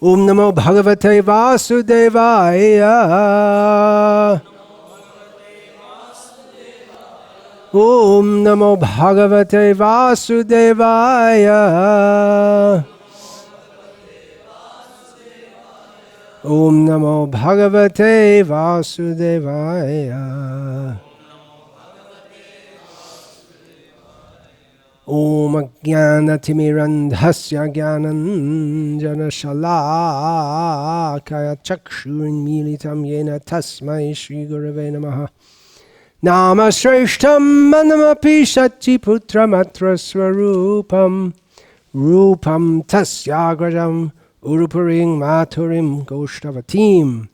Om Namo Bhagavate Vasudevaya. Om Namo Bhagavate Vasudevaya. Om Namo Bhagavate Vasudevaya. Om Ajnanatimirandhasya Jnananjana Shalakaya Chakshurmilitam Yena Tasmai Shri Gurave Namaha. Nama Shreshtam Manamapi Satiputramatra Swarupam Rupam Tasyagrajam Urupuring Maturim Goshtavatim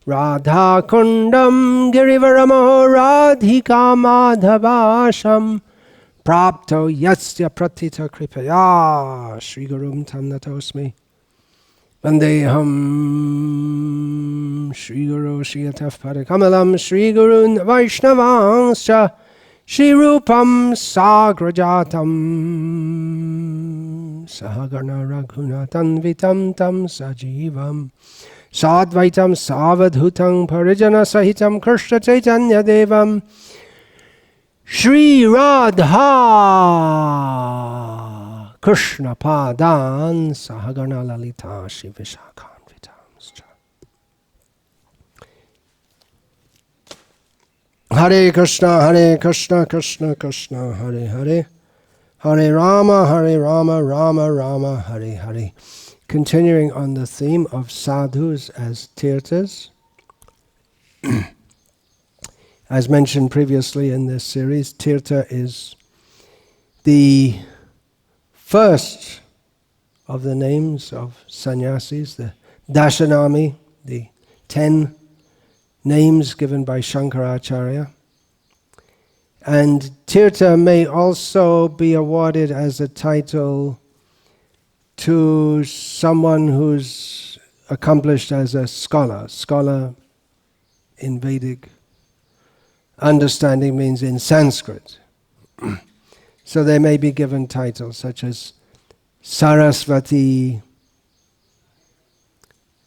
Radha Kundam Girivaramo Radhika Madhavasham Prapto Yasya Pratita Kripaya Shri Gurum Tam Natosmi Vandeham Shri Guru Shri Ataf Padakamalam Shri Gurun Vaishnavanscha Shri Rupam Sagrajatam Sahagarna Raghunatan Vitam Tam Sajivam Sadvaitam Savadhutam Parijana Sahitam Krishna Chaitanya Devam Shri Radha Krishna Padan Sahagana Lalita Shivishakhan Vitamscha. Hare Krishna, Krishna Krishna, Hare Hare, Hare Rama, Rama Rama, Hare Hare. Continuing on the theme of sadhus as tirthas. As mentioned previously in this series, tirtha is the first of the names of sannyasis, the Dashanami, the 10 names given by Shankaracharya. And tirtha may also be awarded as a title to someone who's accomplished as a scholar in Vedic understanding, means in Sanskrit. So they may be given titles such as Sarasvati,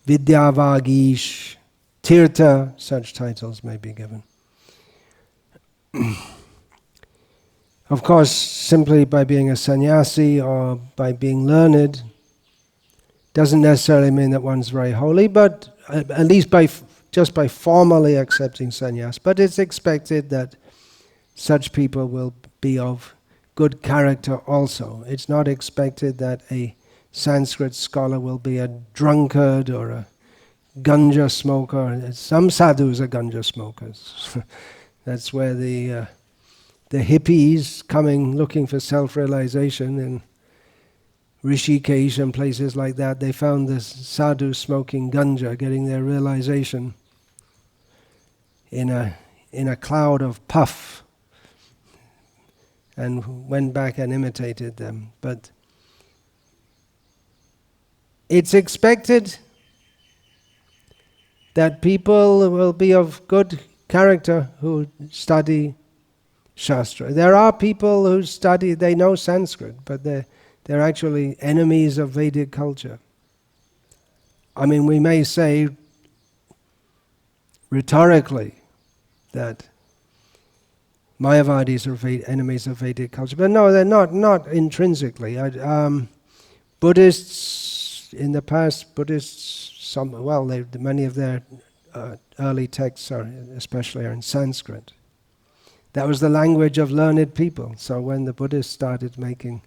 Vidyavagish, Tirtha, such titles may be given. Of course, simply by being a sannyasi or by being learned doesn't necessarily mean that one's very holy, but at least just by formally accepting sannyas. But it's expected that such people will be of good character also. It's not expected that a Sanskrit scholar will be a drunkard or a ganja smoker. Some sadhus are ganja smokers. That's where the hippies coming looking for self-realization in Rishikesh and places like that, they found the sadhus smoking ganja, getting their realization in a cloud of puff, and went back and imitated them. But it's expected that people will be of good character who study Shastra. There are people who study, they know Sanskrit, but they're actually enemies of Vedic culture. I mean, we may say rhetorically that Mayavadis are enemies of Vedic culture, but no, they're not intrinsically. Buddhists in the past, many of their early texts especially are in Sanskrit. That was the language of learned people. So when the Buddhists started making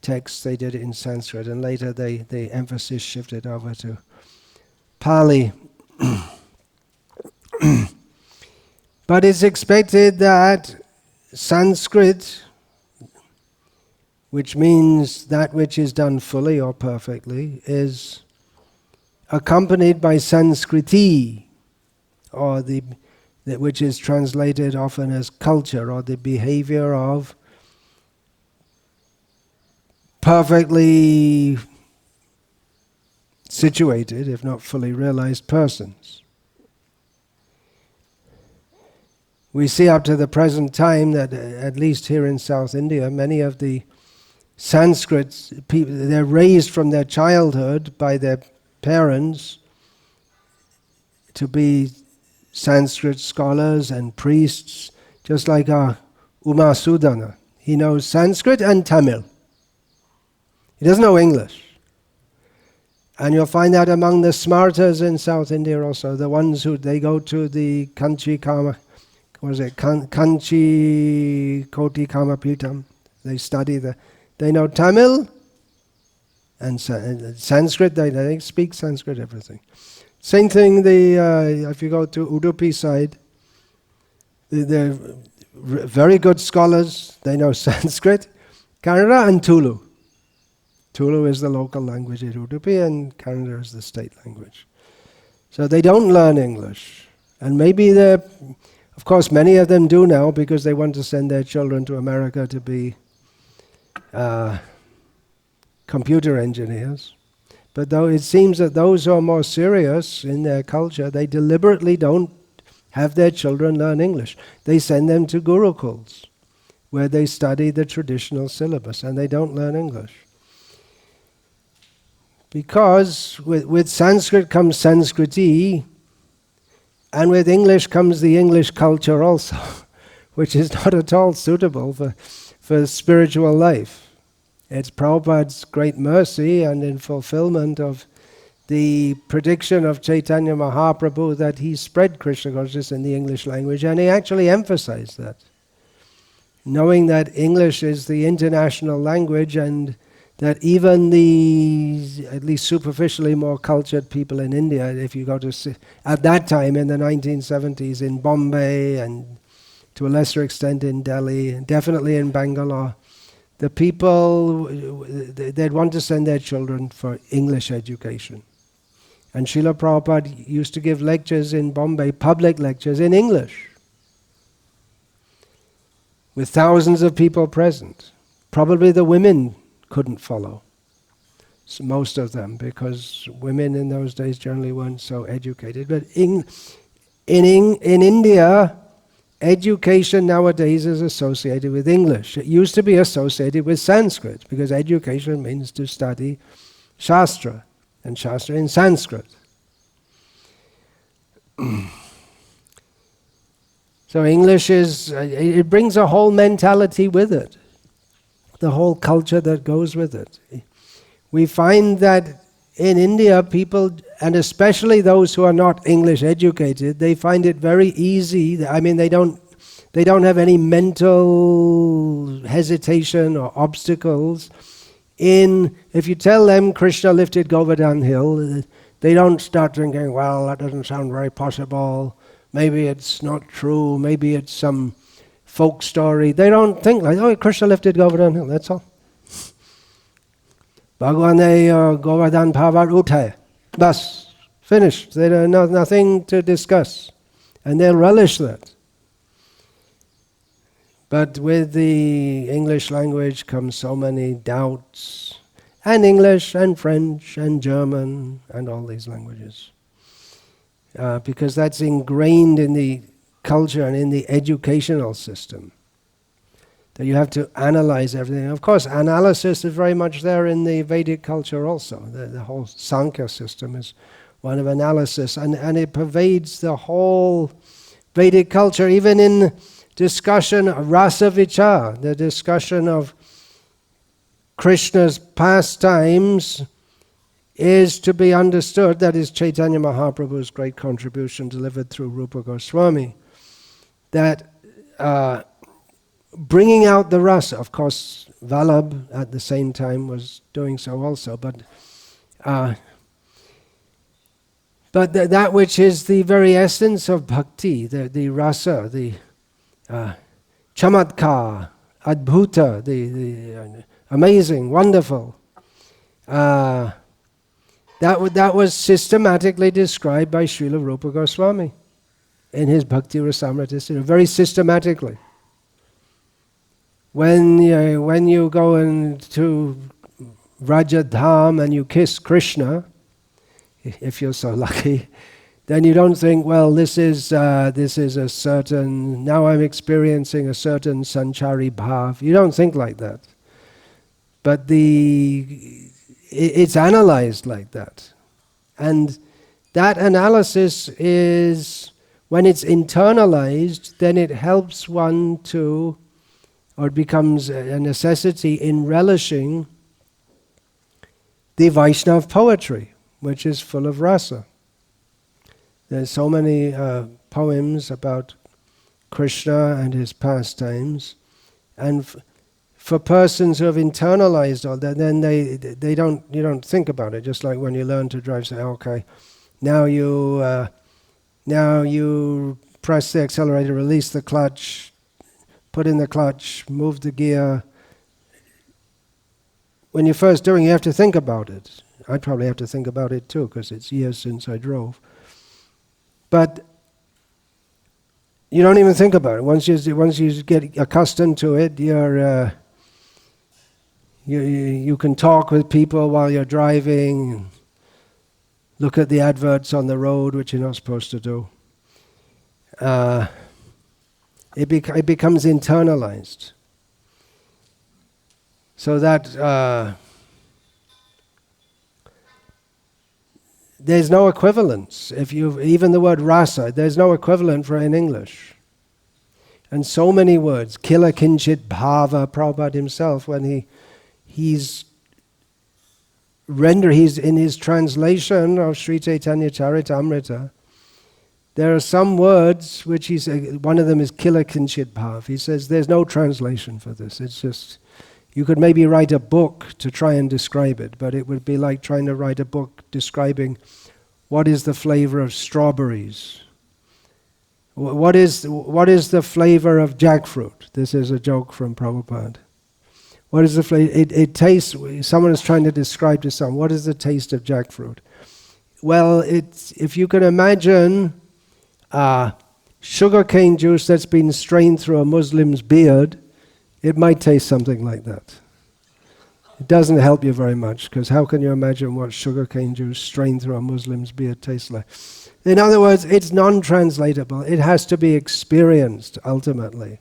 texts, they did it in Sanskrit, and later the emphasis shifted over to Pali. But it's expected that Sanskrit, which means that which is done fully or perfectly, is accompanied by Sanskriti, or which is translated often as culture, or the behavior of perfectly situated, if not fully realized, persons. We see up to the present time that, at least here in South India, many of the Sanskrit people, they're raised from their childhood by their parents to be Sanskrit scholars and priests, just like our Umasudana. He knows Sanskrit and Tamil. He doesn't know English. And you'll find that among the smartas in South India also, the ones who they go to the Kanchi Koti Kama Pitam. They study they know Tamil and Sanskrit. They speak Sanskrit, everything. Same thing. If you go to Udupi side, they're very good scholars. They know Sanskrit, Kannada, and Tulu. Tulu is the local language at Udupi, and Kannada is the state language. So they don't learn English. And maybe of course many of them do now because they want to send their children to America to be computer engineers. But though it seems that those who are more serious in their culture, they deliberately don't have their children learn English. They send them to gurukuls, where they study the traditional syllabus, and they don't learn English. Because with Sanskrit comes Sanskriti, and with English comes the English culture also, which is not at all suitable for spiritual life. It's Prabhupada's great mercy and in fulfillment of the prediction of Chaitanya Mahaprabhu that he spread Krishna consciousness in the English language, and he actually emphasized that. Knowing that English is the international language and that even the, at least superficially more cultured people in India, if you go to, at that time in the 1970s in Bombay and to a lesser extent in Delhi, and definitely in Bangalore, the people, they'd want to send their children for English education. And Srila Prabhupada used to give lectures in Bombay, public lectures in English, with thousands of people present. Probably the women couldn't follow, so most of them, because women in those days generally weren't so educated. But in India, education nowadays is associated with English. It used to be associated with Sanskrit, because education means to study Shastra, and Shastra in Sanskrit. So English it brings a whole mentality with it, the whole culture that goes with it. We find that in India, people, and especially those who are not English educated, they find it very easy. I mean, they don't have any mental hesitation or obstacles in, if you tell them Krishna lifted Govardhan Hill, they don't start thinking, well, that doesn't sound very possible, maybe it's not true, maybe it's some folk story. They don't think like, oh, Krishna lifted Govardhan Hill, that's all. Bhagwan ne Govardhan Pavar Uthay. Bas, finished. They don't know nothing to discuss. And they'll relish that. But with the English language comes so many doubts, and English and French and German and all these languages. Because that's ingrained in the culture and in the educational system. That you have to analyze everything. Of course, analysis is very much there in the Vedic culture also. The whole Sanga system is one of analysis, and it pervades the whole Vedic culture, even in discussion of rasa vichar, the discussion of Krishna's pastimes, is to be understood. That is Chaitanya Mahaprabhu's great contribution delivered through Rupa Goswami. That bringing out the rasa, of course, Vallabh at the same time was doing so also, but that which is the very essence of bhakti, the rasa, the chamatkar, adbhuta, the amazing, wonderful, that was systematically described by Srila Rupa Goswami in his Bhakti Rasamrita, very systematically. When you go into Vrajadham and you kiss Krishna, if you're so lucky, then you don't think, well, this is a certain, now I'm experiencing a certain sanchari bhav. You don't think like that. But it's analyzed like that. And that analysis is, when it's internalized, then it helps one to, or it becomes a necessity in relishing the Vaishnava poetry, which is full of rasa. There's so many poems about Krishna and his pastimes, and for persons who have internalized all that, then you don't think about it. Just like when you learn to drive, say, okay, now you press the accelerator, release the clutch, put in the clutch, move the gear. When you're first doing it, you have to think about it. I'd probably have to think about it too, because it's years since I drove. But you don't even think about it. Once you get accustomed to it, you can talk with people while you're driving, look at the adverts on the road, which you're not supposed to do. It becomes internalized. So that there's no equivalence. Even the word rasa, there's no equivalent for it in English. And so many words. Kila kinchit bhava, Prabhupada himself, when he's in his translation of Sri Chaitanya Charitamrita, there are some words which he said, one of them is kila kinchit bhav. He says there's no translation for this. It's just, you could maybe write a book to try and describe it, but it would be like trying to write a book describing what is the flavor of strawberries. What is the flavor of jackfruit? This is a joke from Prabhupada. What is the flavor? It tastes, someone is trying to describe to someone, what is the taste of jackfruit? Well, if you can imagine sugarcane juice that's been strained through a Muslim's beard, it might taste something like that. It doesn't help you very much, because how can you imagine what sugarcane juice strained through a Muslim's beard tastes like? In other words, it's non-translatable. It has to be experienced, ultimately.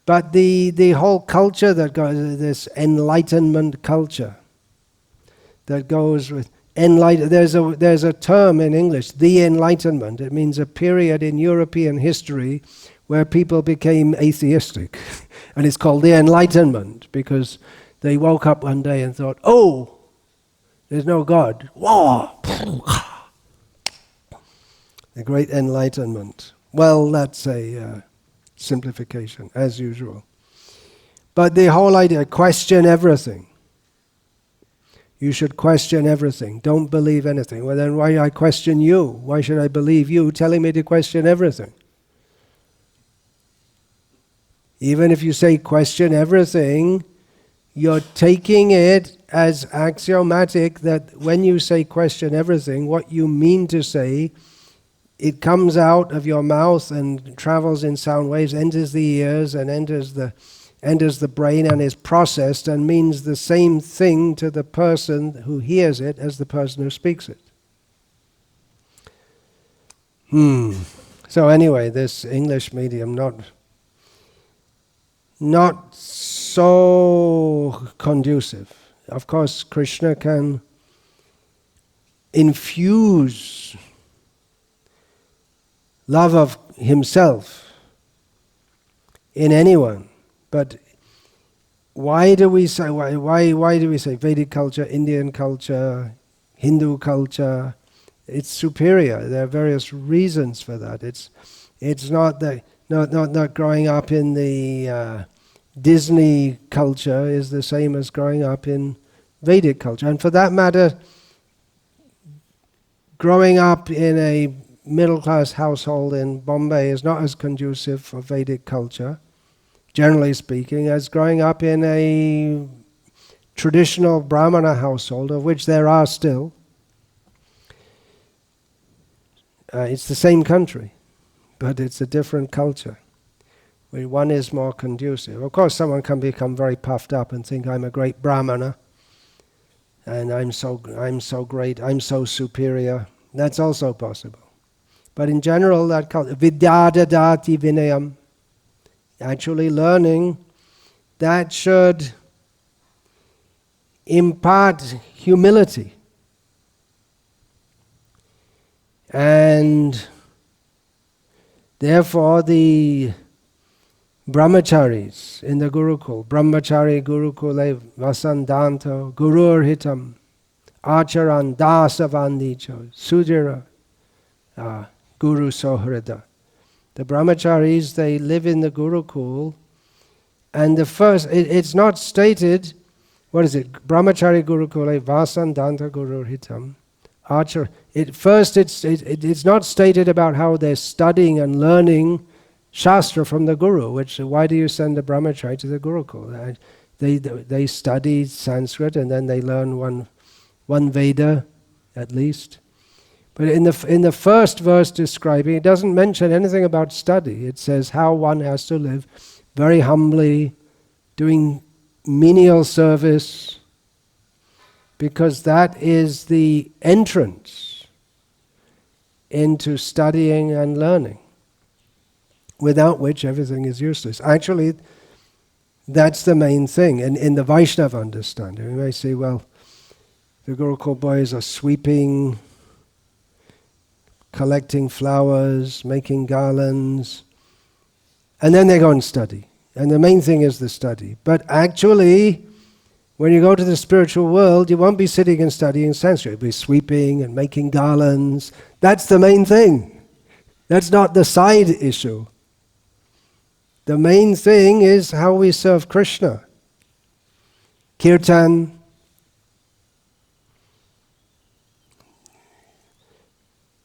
But the whole culture that goes, this enlightenment culture, that goes with there's a term in English, the Enlightenment. It means a period in European history where people became atheistic. And it's called the Enlightenment because they woke up one day and thought, oh, there's no God. Whoa! The great Enlightenment. Well, that's a simplification, as usual. But the whole idea, question everything. You should question everything. Don't believe anything. Well, then why I question you? Why should I believe you telling me to question everything? Even if you say question everything, you're taking it as axiomatic that when you say question everything, what you mean to say, it comes out of your mouth and travels in sound waves, enters the ears and enters the brain and is processed and means the same thing to the person who hears it as the person who speaks it. So anyway, this English medium not so conducive. Of course, Krishna can infuse love of himself in anyone. But why do we say Vedic culture, Indian culture, Hindu culture? It's superior. There are various reasons for that. It's not that not growing up in the Disney culture is the same as growing up in Vedic culture. And for that matter, growing up in a middle-class household in Bombay is not as conducive for Vedic culture, generally speaking, as growing up in a traditional Brahmana household, of which there are still. It's the same country, but it's a different culture. Where one is more conducive. Of course, someone can become very puffed up and think, I'm a great Brahmana, and I'm so great, I'm so superior. That's also possible. But in general, that culture, vidyadadati vinayam, actually learning, that should impart humility And therefore the brahmacharis in the Gurukul, brahmachari gurukule vasandanto gurur hitam acharan dasavandicho sudira guru sohrida. The brahmacharis, they live in the Gurukul, and the first, it's not stated, what is it? Brahmachari gurukule vasandanta gurur hitam achar. It's not stated about how they're studying and learning Shastra from the Guru, which, why do you send a brahmachari to the Gurukul? They study Sanskrit and then they learn one Veda at least. But in the first verse describing, it doesn't mention anything about study. It says how one has to live very humbly, doing menial service, because that is the entrance into studying and learning, without which everything is useless. Actually, that's the main thing. And in the Vaishnava understanding, we may say, well, the Gurukul boys are sweeping, collecting flowers, making garlands, and then they go and study. And the main thing is the study. But actually, when you go to the spiritual world, you won't be sitting and studying Sanskrit. You'll be sweeping and making garlands. That's the main thing. That's not the side issue. The main thing is how we serve Krishna. Kirtan.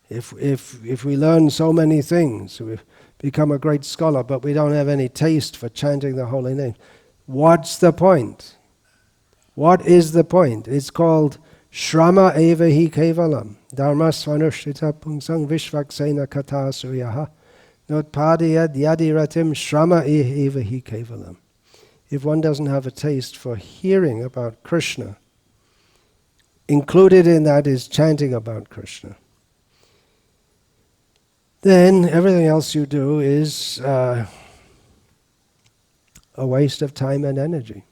If we learn so many things, we've become a great scholar, but we don't have any taste for chanting the holy name, what's the point? What is the point? It's called Shrama eva hi kevalam. Dharma svanushrita pungsang vishvaksena kata suryaha. Notpadiyad yadiratim shrama eva hi kevalam. If one doesn't have a taste for hearing about Krishna, included in that is chanting about Krishna, then everything else you do is a waste of time and energy.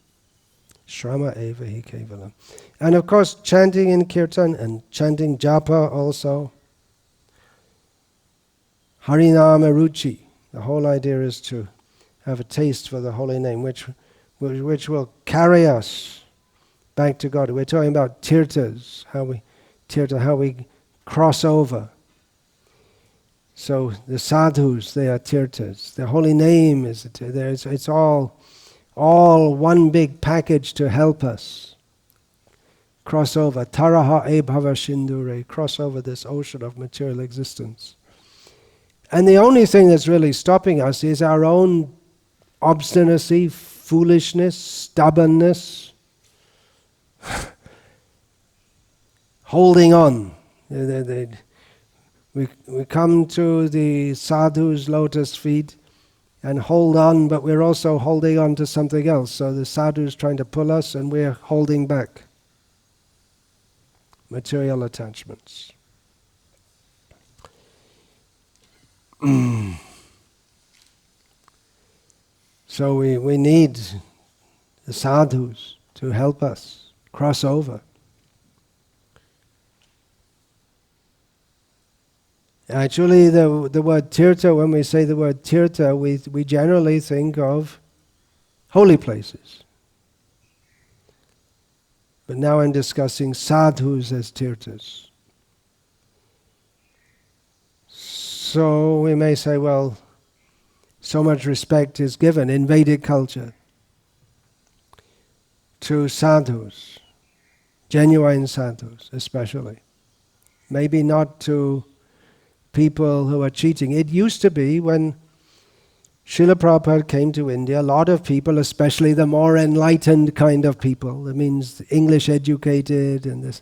Shrama eva hi kevalam. And of course, chanting in kirtan and chanting japa also. Harinama ruchi. The whole idea is to have a taste for the holy name, which will carry us back to God. We're talking about tirthas, how we cross over. So the sadhus, they are tirthas. The holy name is a tirtha. It's all one big package to help us cross over. Taraha e bhava shindure, cross over this ocean of material existence. And the only thing that's really stopping us is our own obstinacy, foolishness, stubbornness, holding on. We come to the sadhu's lotus feet and hold on, but we're also holding on to something else. So the sadhu's trying to pull us and we're holding back. Material attachments. So we need the sadhus to help us cross over. Actually, the word tirtha, when we say the word tirtha, we generally think of holy places. But now I'm discussing sadhus as tirthas. So we may say, well, so much respect is given in Vedic culture to sadhus, genuine sadhus especially. Maybe not to people who are cheating. It used to be when Srila Prabhupada came to India, a lot of people, especially the more enlightened kind of people, that means English educated and this,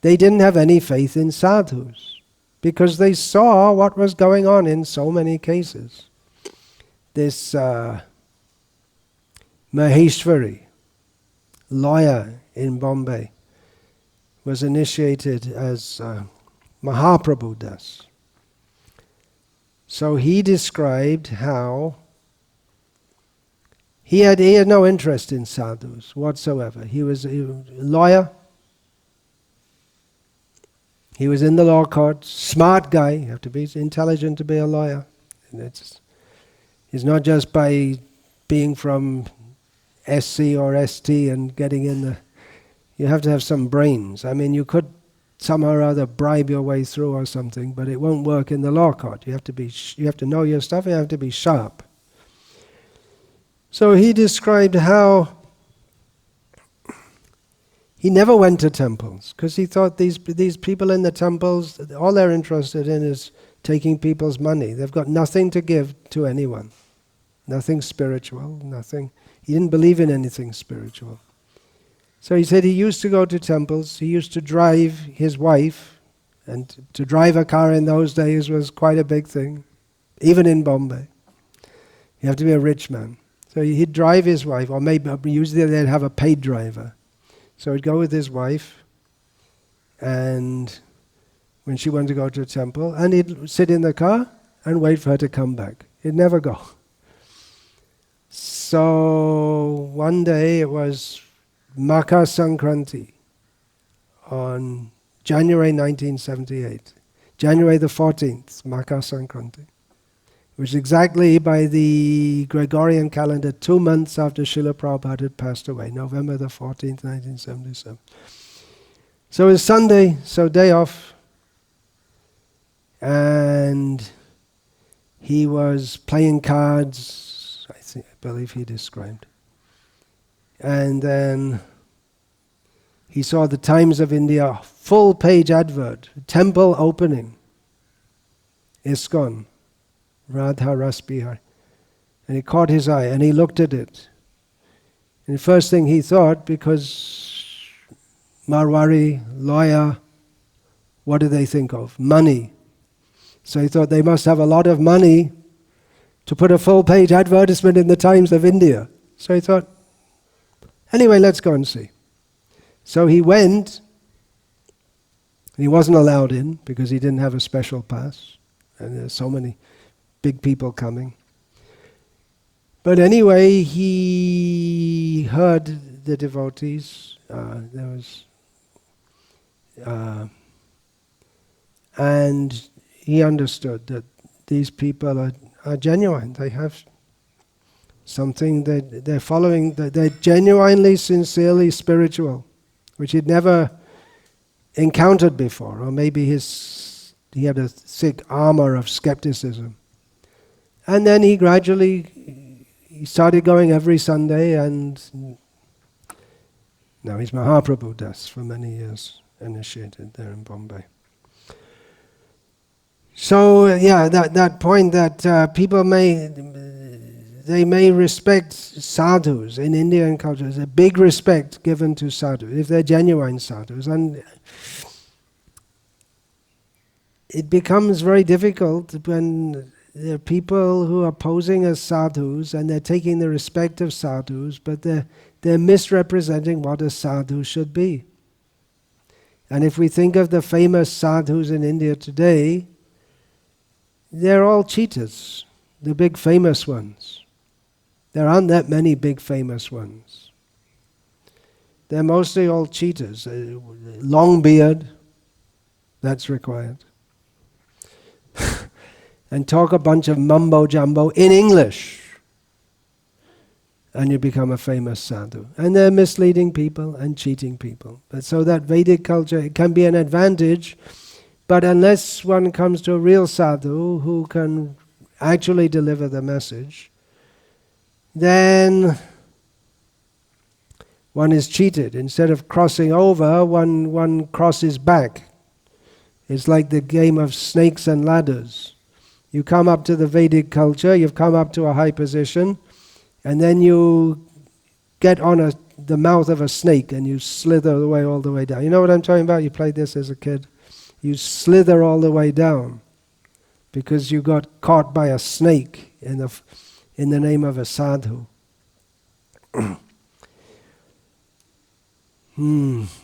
they didn't have any faith in sadhus because they saw what was going on in so many cases. This Maheshwari, lawyer in Bombay, was initiated as Mahaprabhu Das. So he described how he had no interest in sadhus whatsoever. He was a lawyer, He was in the law court, smart guy. You have to be intelligent to be a lawyer. And it's not just by being from SC or ST and getting in the... You have to have some brains. I mean, you could somehow or other bribe your way through or something, but it won't work in the law court. You have to know your stuff, you have to be sharp. So he described how he never went to temples, because he thought these people in the temples, all they're interested in is taking people's money. They've got nothing to give to anyone. Nothing spiritual, nothing. He didn't believe in anything spiritual. So he said he used to go to temples, he used to drive his wife, and to drive a car in those days was quite a big thing, even in Bombay. You have to be a rich man. So he'd drive his wife, or maybe usually they'd have a paid driver. So he'd go with his wife, and when she wanted to go to a temple, and he'd sit in the car and wait for her to come back. He'd never go. So one day it was Makar Sankranti on January 1978. January the 14th, Makar Sankranti. Which is exactly by the Gregorian calendar 2 months after Srila Prabhupada had passed away, November the 14th, 1977. So it was Sunday, so day off, and he was playing cards, I believe he described. And then he saw the Times of India full-page advert, temple opening, ISKCON. Radha Rasbihar. And it caught his eye, and he looked at it. And the first thing he thought, because Marwari, lawyer, what do they think of? Money. So he thought they must have a lot of money to put a full-page advertisement in the Times of India. So he thought, anyway, let's go and see. So he went, and he wasn't allowed in because he didn't have a special pass. And there's so many big people coming. But anyway, he heard the devotees. And he understood that these people are genuine. They have something that they're following, that they're genuinely, sincerely spiritual, which he'd never encountered before. Or maybe he had a thick armor of skepticism. And then he started going every Sunday, and now he's Mahaprabhu Das for many years, initiated there in Bombay. So yeah, that point that people may respect sadhus in Indian culture. There's a big respect given to sadhus, if they're genuine sadhus. And it becomes very difficult when there are people who are posing as sadhus and they're taking the respect of sadhus, but they're misrepresenting what a sadhu should be. And if we think of the famous sadhus in India today, they're all cheaters, the big famous ones. There aren't that many big famous ones. They're mostly all cheaters. Long beard, that's required. And talk a bunch of mumbo-jumbo in English, and you become a famous sadhu. And they're misleading people and cheating people. But so that Vedic culture, it can be an advantage, but unless one comes to a real sadhu who can actually deliver the message, then one is cheated. Instead of crossing over, one crosses back. It's like the game of snakes and ladders. You come up to the Vedic culture, you've come up to a high position, and then you get on the mouth of a snake and you slither away all the way down. You know what I'm talking about? You played this as a kid. You slither all the way down because you got caught by a snake in the name of a sadhu.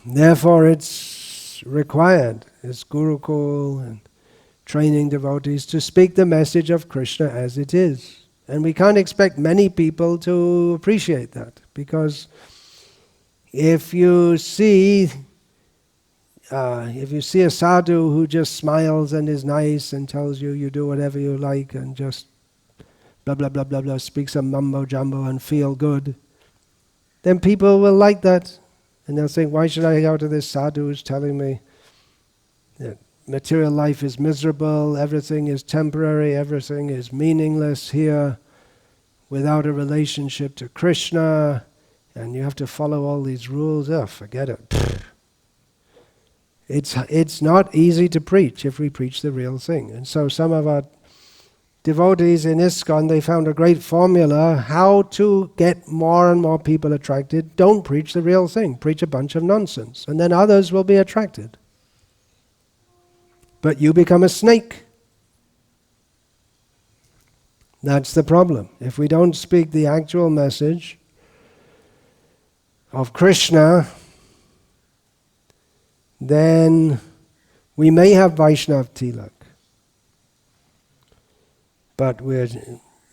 Therefore it's required, it's Gurukul and training devotees to speak the message of Krishna as it is. And we can't expect many people to appreciate that, because if you see if you see a sadhu who just smiles and is nice and tells you you do whatever you like and just blah blah blah blah blah, speak some mumbo jumbo and feel good, then people will like that. And they'll think, why should I go to this sadhu who's telling me that material life is miserable, everything is temporary, everything is meaningless here, without a relationship to Krishna, and you have to follow all these rules. Oh, forget it. It's not easy to preach if we preach the real thing. And so some of our devotees in ISKCON, they found a great formula how to get more and more people attracted. Don't preach the real thing. Preach a bunch of nonsense. And then others will be attracted. But you become a snake. That's the problem. If we don't speak the actual message of Krishna, then we may have Vaishnav Tilak. But we're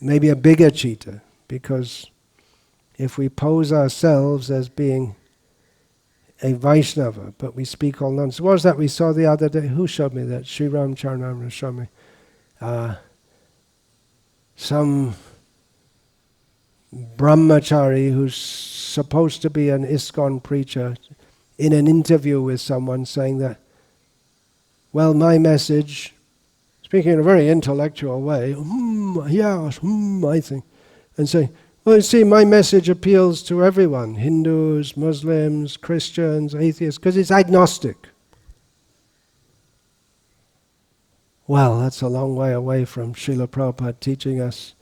maybe a bigger cheater, because if we pose ourselves as being a Vaishnava, but we speak all nonsense. What was that we saw the other day? Who showed me that? Sri Ram Charanamrita showed me. Some brahmachari who's supposed to be an ISKCON preacher in an interview with someone saying that, well, my message, speaking in a very intellectual way, I think, and saying, well, you see, my message appeals to everyone, Hindus, Muslims, Christians, atheists, because it's agnostic. Well, that's a long way away from Srila Prabhupada teaching us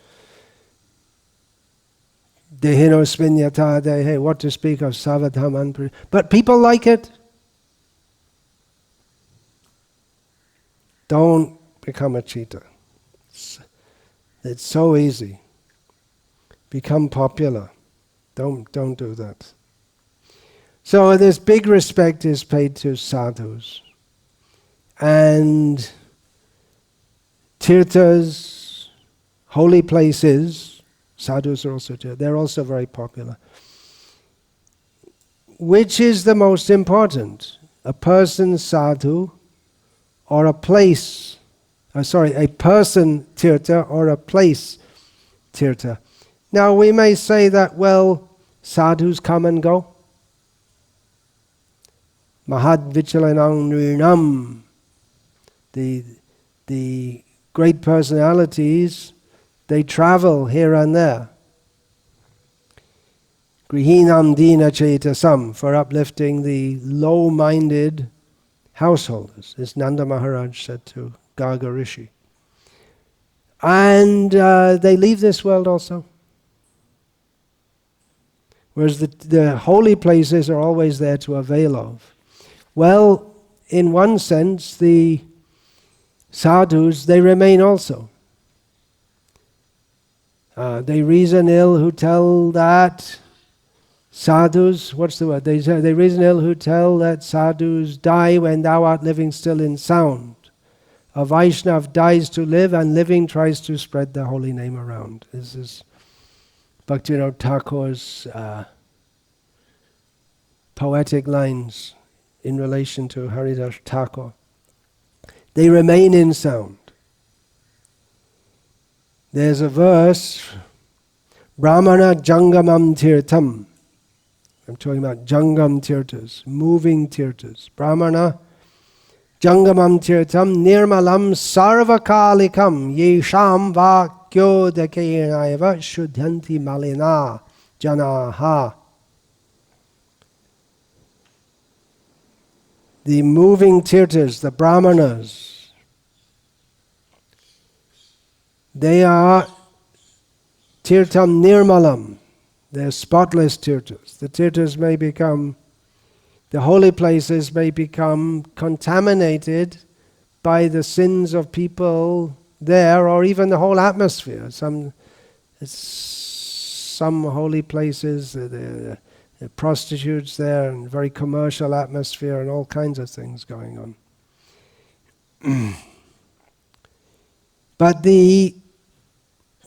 Dehino Svinyata Dehe, what to speak of Savadhaman. But people like it. Don't become a cheater. It's so easy. Become popular. Don't do that. So this big respect is paid to sadhus. And tirthas, holy places, sadhus are also, they're also very popular. Which is the most important? A person sadhu or a place, a person tirtha or a place tirtha. Now we may say that, well, sadhus come and go. Mahad vichalanang nrinam. The great personalities, they travel here and there. Grihinam dina chetasam, for uplifting the low-minded householders, as Nanda Maharaj said to Garga Rishi. And they leave this world also. Whereas the holy places are always there to avail of. Well, in one sense, the sadhus, they remain also. They reason ill who tell that sadhus, what's the word? They reason ill who tell that sadhus die when thou art living still in sound. A Vaishnav dies to live, and living tries to spread the holy name around. This is Bhaktivinoda Thakur's poetic lines in relation to Haridas Thakur. They remain in sound. There's a verse, Brahmana Jangamam Tirtham. I'm talking about Jangam Tirthas, moving Tirthas. Brahmana Jangamam Tirtham Nirmalam Sarvakalikam Yesham Vakyo Dekeyanaiva Shuddhanti Malina Janaha. The moving tirthas, the brahmanas, they are tirtham nirmalam. They're spotless tirthas. The tirthas may become, the holy places may become contaminated by the sins of people there, or even the whole atmosphere. Some holy places, the prostitutes there, and very commercial atmosphere, and all kinds of things going on. But the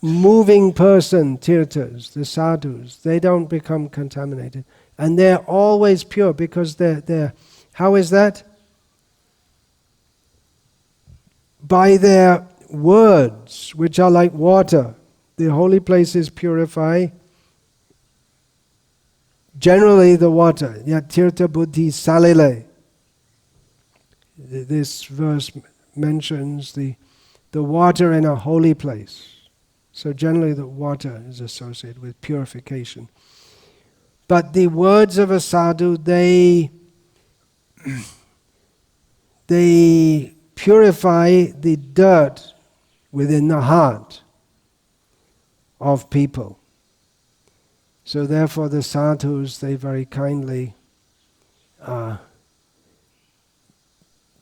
moving person, tirthas, the sadhus, they don't become contaminated. And they're always pure, because they're how is that? by their words, which are like water. The holy places purify generally the water. Yat tirtha buddhi salile. This verse mentions the water in a holy place. So generally the water is associated with purification. But the words of a sadhu, they purify the dirt within the heart of people. So therefore the sadhus, they very kindly,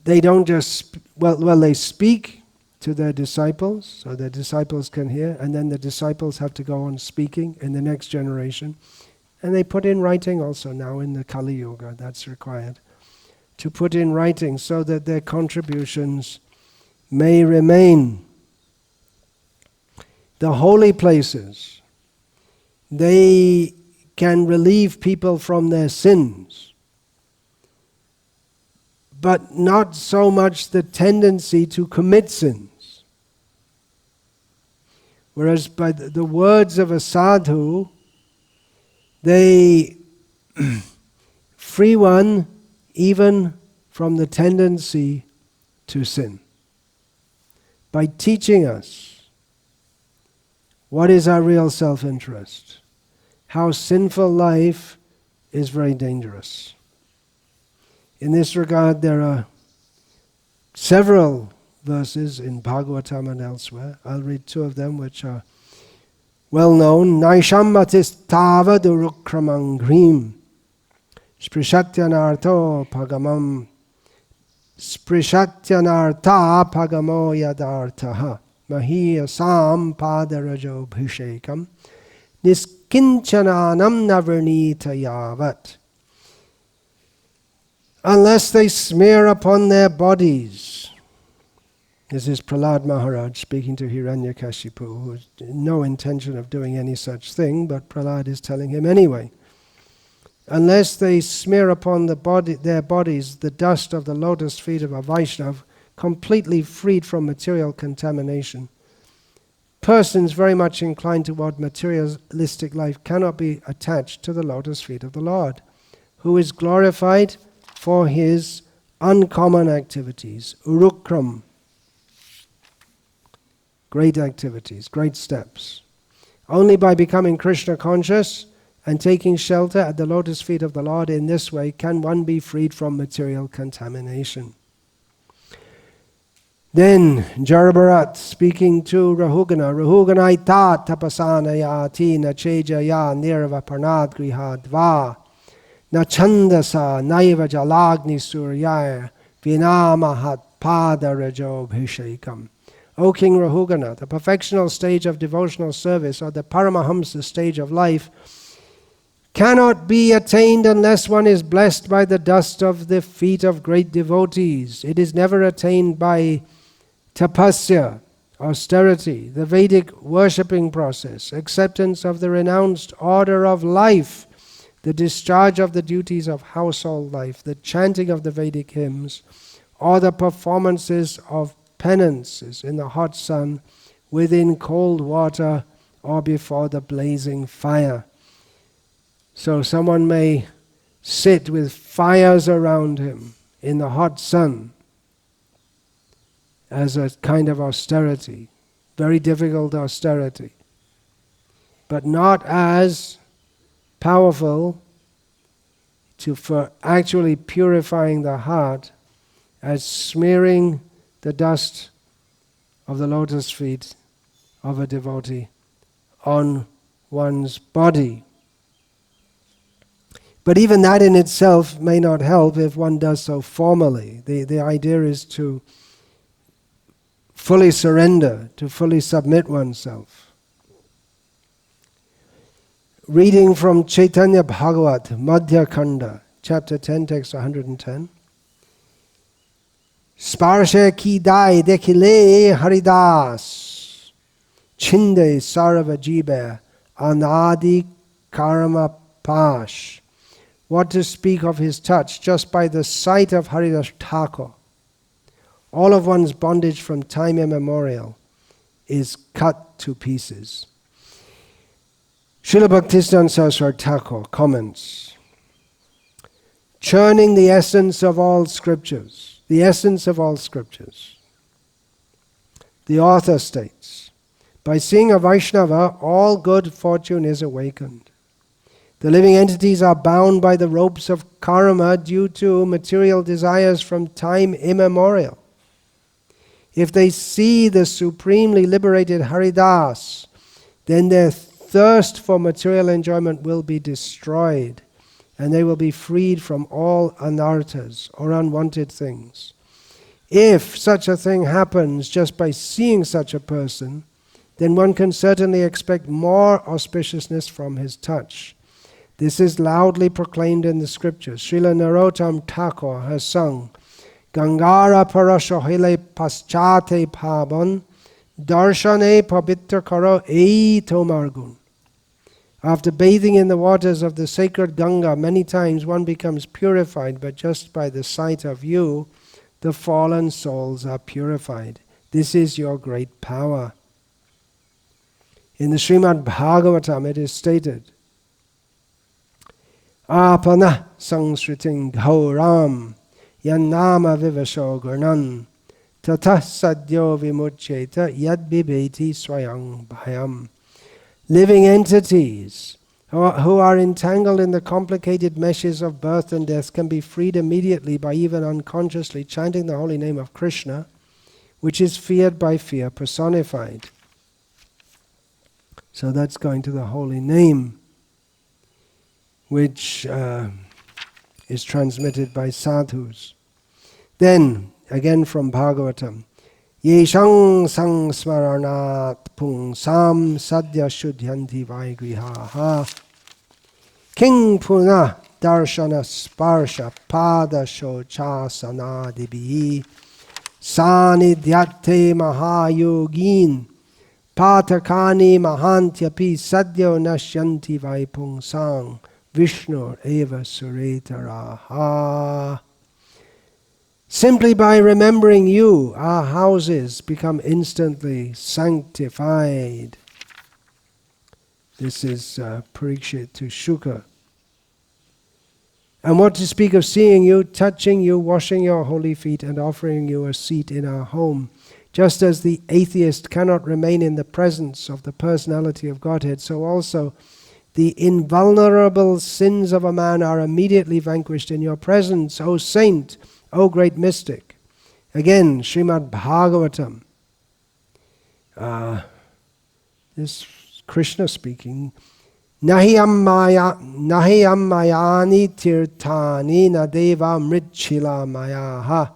they don't just, they speak to their disciples, so their disciples can hear, and then the disciples have to go on speaking in the next generation. And they put in writing also now in the Kali Yuga, that's required, to put in writing so that their contributions may remain. The holy places, they can relieve people from their sins, but not so much the tendency to commit sins. Whereas by the words of a sadhu, they free one even from the tendency to sin. By teaching us what is our real self-interest, how sinful life is very dangerous. In this regard, there are several verses in Bhagavatam and elsewhere. I'll read two of them which are well known. Naisham matis tava durukramam grim sprishatyanartho pagamam sprishatyanartha pagamo yadartaha mahiyasam padarajo bhishekam niskinchananam navernita yavat. Unless they smear upon their bodies. This is Prahlad Maharaj speaking to Hiranyakashipu, who has no intention of doing any such thing, but Prahlad is telling him anyway. Unless they smear upon their bodies the dust of the lotus feet of a Vaishnava, completely freed from material contamination, persons very much inclined toward materialistic life cannot be attached to the lotus feet of the Lord, who is glorified for his uncommon activities, urukram, great activities, great steps. Only by becoming Krishna conscious and taking shelter at the lotus feet of the Lord in this way can one be freed from material contamination. Then Jarabarat speaking to Rahugana, Rahuganaita tapasanaya tina chejaya nirvaparnad grihadva na chandasa naiva jalagni suryaya vinamahat padarajo bhishekam. O King Rahugana, the perfectional stage of devotional service, or the Paramahamsa stage of life, cannot be attained unless one is blessed by the dust of the feet of great devotees. It is never attained by tapasya, austerity, the Vedic worshipping process, acceptance of the renounced order of life, the discharge of the duties of household life, the chanting of the Vedic hymns, or the performances of penances in the hot sun, within cold water, or before the blazing fire. So someone may sit with fires around him in the hot sun as a kind of austerity, very difficult austerity, but not as powerful for actually purifying the heart as smearing the dust of the lotus feet of a devotee on one's body. But even that in itself may not help if one does so formally. The idea is to fully surrender, to fully submit oneself. Reading from Chaitanya Bhagavat, Madhya Khanda, chapter 10, text 110. Sparshe ki dai dekhile haridas, chinde sarva jibe anadi karma pash. What to speak of his touch just by the sight of Haridas Thakur. all of one's bondage from time immemorial is cut to pieces. Srila Bhaktisiddhanta Saraswati Thakur comments, churning the essence of all scriptures, the essence of all scriptures. The author states, by seeing a Vaishnava, all good fortune is awakened. The living entities are bound by the ropes of karma due to material desires from time immemorial. If they see the supremely liberated Haridas, then their thirst for material enjoyment will be destroyed, and they will be freed from all anarthas, or unwanted things. If such a thing happens just by seeing such a person, then one can certainly expect more auspiciousness from his touch. This is loudly proclaimed in the scriptures. Srila Narottam Thakur has sung, Gangara parashohile paschate paban, darshane Tirthakara ei tomargun. After bathing in the waters of the sacred Ganga many times, one becomes purified, but just by the sight of you, the fallen souls are purified. This is your great power. In the Srimad Bhagavatam it is stated, Apana sangsriting ghauram yannama vivasho gurnan tatah sadyo vimuccheta yad bibeti swayang bhayam. Living entities who are entangled in the complicated meshes of birth and death can be freed immediately by even unconsciously chanting the holy name of Krishna, which is feared by fear personified. So that's going to the holy name, which is transmitted by sadhus. Then, again from Bhagavatam, Yeshang sang smaranat pungsam sadya shuddhyanti vaigrihaha king puna darshana sparsha pada shochasanadibihi sanidhyate mahayogin patakani mahantyapi sadyo nashyanti vaipungsang Vishnu eva suretaraha. Simply by remembering you, our houses become instantly sanctified. This is Parikshit to Shuka. And what to speak of seeing you, touching you, washing your holy feet, and offering you a seat in our home. Just as the atheist cannot remain in the presence of the personality of Godhead, so also the invulnerable sins of a man are immediately vanquished in your presence, O saint, O great mystic. Again, Srimad Bhagavatam. This Krishna speaking. Nahi ammayani tirthani nadeva mritchila mayaha.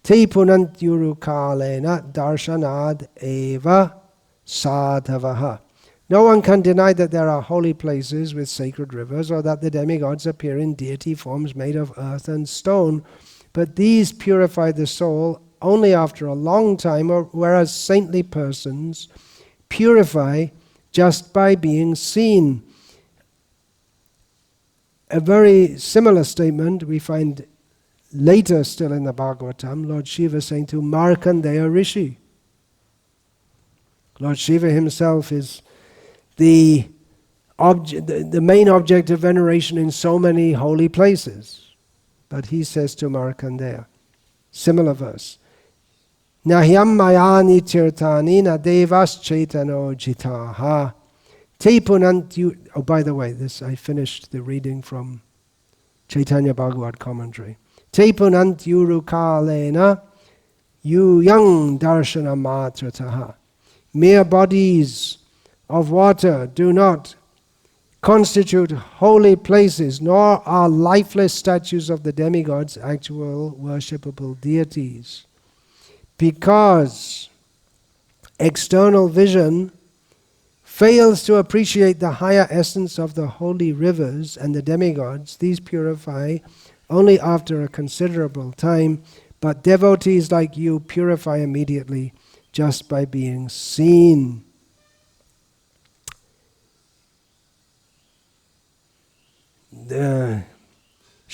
Te punantyurukalena darshanad eva sadhavaha. No one can deny that there are holy places with sacred rivers, or that the demigods appear in deity forms made of earth and stone, but these purify the soul only after a long time, whereas saintly persons purify just by being seen. A very similar statement we find later still in the Bhagavatam, Lord Shiva saying to Markandeya Rishi. Lord Shiva himself is the main object of veneration in so many holy places. But he says to Markandeya, similar verse, Nahyam mayani tirthani na devas chaitano jitaha te punantyu. Oh, by the way, this I finished the reading from Chaitanya Bhagavat commentary. Te punantyuru kalena yuyang darshana matrataha. Mere bodies of water do not constitute holy places, nor are lifeless statues of the demigods actual worshipable deities. Because external vision fails to appreciate the higher essence of the holy rivers and the demigods, these purify only after a considerable time, but devotees like you purify immediately just by being seen.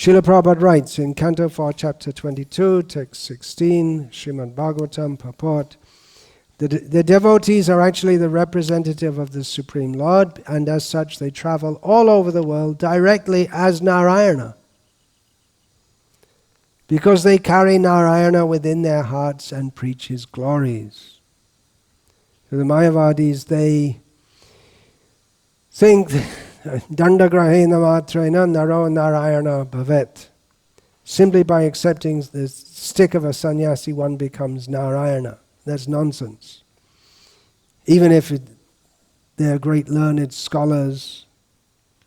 Srila Prabhupada writes in Canto 4, Chapter 22, Text 16, Srimad Bhagavatam, purport, the devotees are actually the representative of the Supreme Lord, and as such they travel all over the world directly as Narayana, because they carry Narayana within their hearts and preach his glories. So the Mayavadis, they think Dandagrahena matrena naro Narayana bhavet. Simply by accepting the stick of a sannyasi, one becomes Narayana. That's nonsense. Even if they're great learned scholars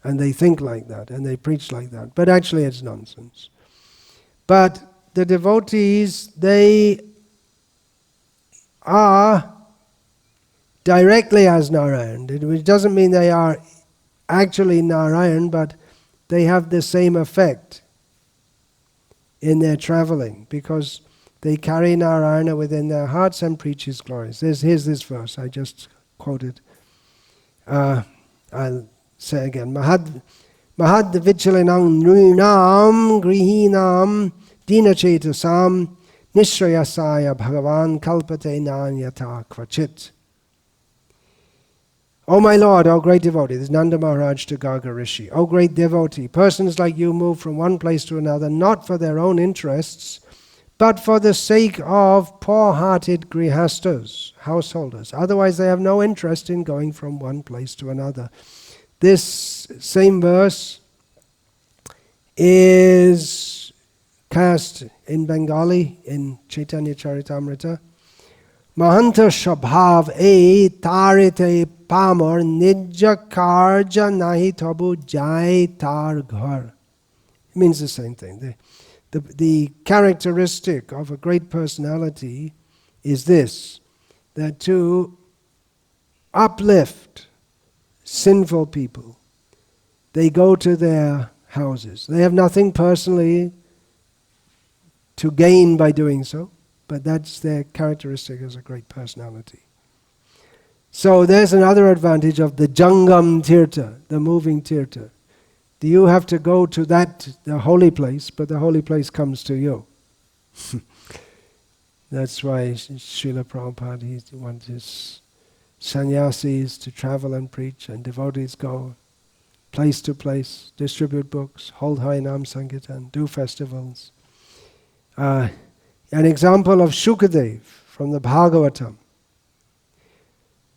and they think like that and they preach like that. But actually it's nonsense. But the devotees, they are directly as Narayan. Which doesn't mean they are actually Narayan, but they have the same effect in their traveling, because they carry Narayana within their hearts and preach his glories. Here's this verse I just quoted. I'll say again. Mahad vichalinam nrinam grihinam dinachetasam nishrayasaya bhagavan kalpate nanyata kvachit. O my Lord, O great devotee, this is Nanda Maharaj to Garga Rishi. O great devotee, persons like you move from one place to another, not for their own interests, but for the sake of poor-hearted grihastas, householders. Otherwise they have no interest in going from one place to another. This same verse is cast in Bengali in Chaitanya Charitamrita. Mahanta Shabhav e tarite pamar nijja karja nahi tabu jai tar ghar. It means the same thing. The characteristic of a great personality is this, that to uplift sinful people, they go to their houses. They have nothing personally to gain by doing so, but that's their characteristic as a great personality. So there's another advantage of the Jangam Tirtha, the moving Tirtha. You have to go to the holy place, but the holy place comes to you. That's why Srila Prabhupada, he wants his sannyasis to travel and preach, and devotees go place to place, distribute books, hold Harinam Sankirtan, do festivals. An example of Shukadev from the Bhagavatam.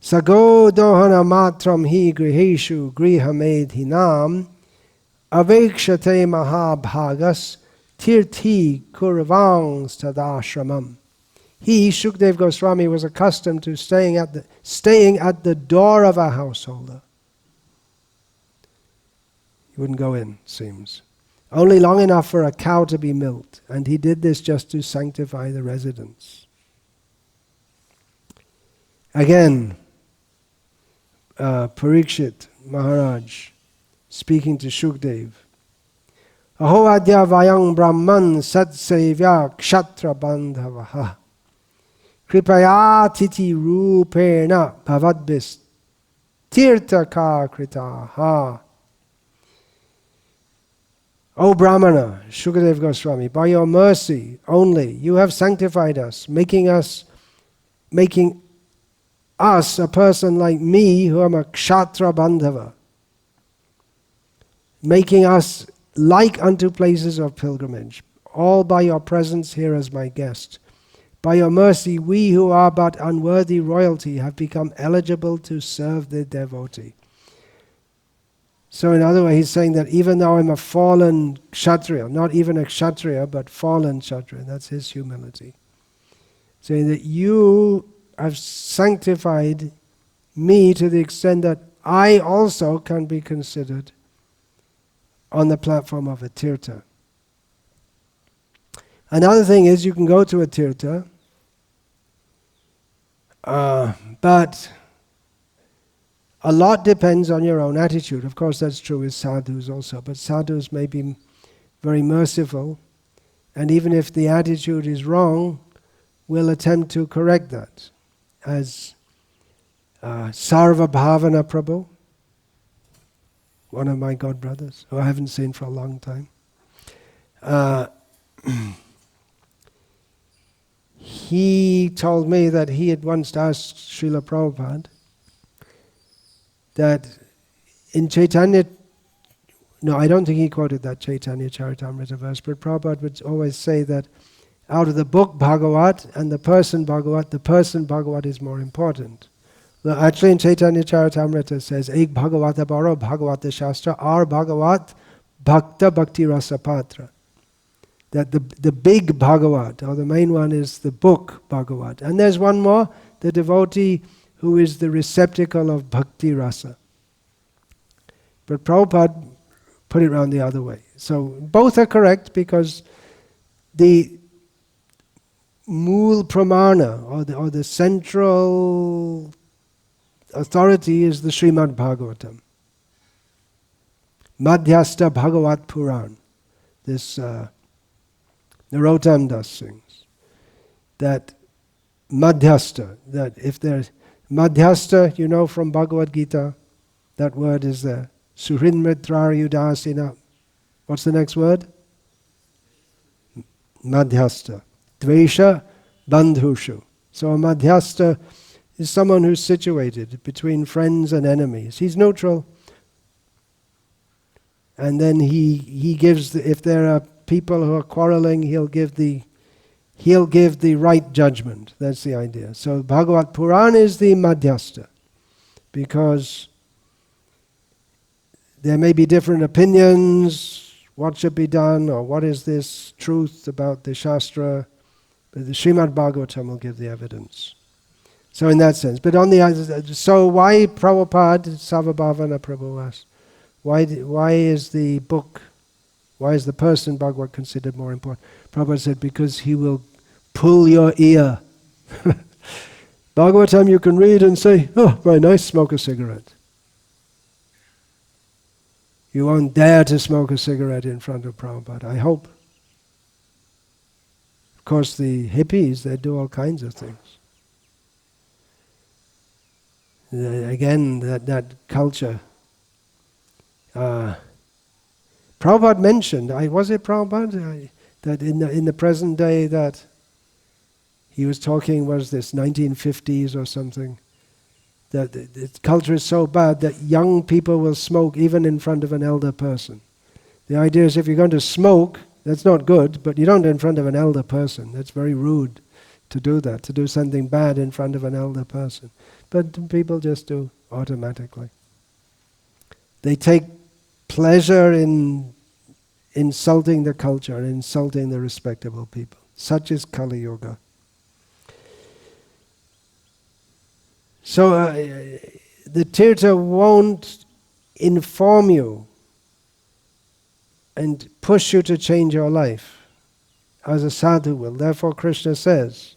Sago dohana matram hi griheshu grihamedhinam avekshate mahabhagas tirthi kurvang stadashramam. He, Shukdev Goswami, was accustomed to staying at the door of a householder. He wouldn't go in, seems. Only long enough for a cow to be milked, and he did this just to sanctify the residence. Again, Parikshit Maharaj speaking to Shukdev. Aho adya vayang brahman satsevya kshatra bandhavaha kripaya titi rupena bhavadbis tirthakara kritaha. O Brahmana, Shukadev Goswami, by your mercy only, you have sanctified us, making us a person like me, who am a kshatra bandhava, making us like unto places of pilgrimage, all by your presence here as my guest. By your mercy, we who are but unworthy royalty have become eligible to serve the devotee. So in other words, he's saying that even though I'm a fallen kshatriya, not even a kshatriya, but fallen kshatriya, that's his humility. Saying that you have sanctified me to the extent that I also can be considered on the platform of a tirtha. Another thing is you can go to a tirtha, but a lot depends on your own attitude. Of course, that's true with sadhus also, but sadhus may be very merciful, and even if the attitude is wrong, we'll attempt to correct that. As Sarva Bhavana Prabhu, one of my godbrothers, who I haven't seen for a long time, he told me that he had once asked Srila Prabhupada that in Chaitanya, no, I don't think he quoted that Chaitanya Charitamrita verse, but Prabhupada would always say that out of the book Bhagavat and the person Bhagavat is more important. Well, actually in Chaitanya Charitamrita it says, Ek Bhagavata Baro Bhagavata Shastra Ar Bhagavat Bhakta Bhakti Rasa Patra. That the big Bhagavat, or the main one, is the book Bhagavat. And there's one more, the devotee who is the receptacle of Bhakti Rasa. But Prabhupada put it around the other way. So both are correct because the Mool Pramana, or the central authority, is the Srimad Bhagavatam. Madhyasta Bhagavat Puran. This Narottam Das sings. That Madhyasta, that if there's Madhyasta, you know from Bhagavad Gita, that word is there. Suhrinmitrar Yudasina. What's the next word? Madhyasta. Dvesha Bandhushu. So a Madhyasta is someone who's situated between friends and enemies. He's neutral. And then he gives, if there are people who are quarreling, he'll give the right judgment. That's the idea. So Bhagavat Puran is the Madhyasta, because there may be different opinions, what should be done, or what is this truth about the Shastra, but the Srimad Bhagavatam will give the evidence. So in that sense. But on the other, so why Prabhupada, Savabhavana Prabhu asked, why is the book, why is the person Bhagavad considered more important? Prabhupada said, because he will pull your ear. Bhagavatam you can read and say, oh, very nice, smoke a cigarette. You won't dare to smoke a cigarette in front of Prabhupada, I hope. Of course, the hippies, they do all kinds of things. Again, that culture. Prabhupada mentioned, was it Prabhupada? That in the present day that he was talking, was this 1950s or something, that the culture is so bad that young people will smoke even in front of an elder person. The idea is if you're going to smoke, that's not good, but you don't in front of an elder person. That's very rude to do that, to do something bad in front of an elder person. But people just do automatically. They take pleasure in insulting the culture and insulting the respectable people. Such is Kali Yuga. So the Tirtha won't inform you and push you to change your life, as a sadhu will. Therefore Krishna says,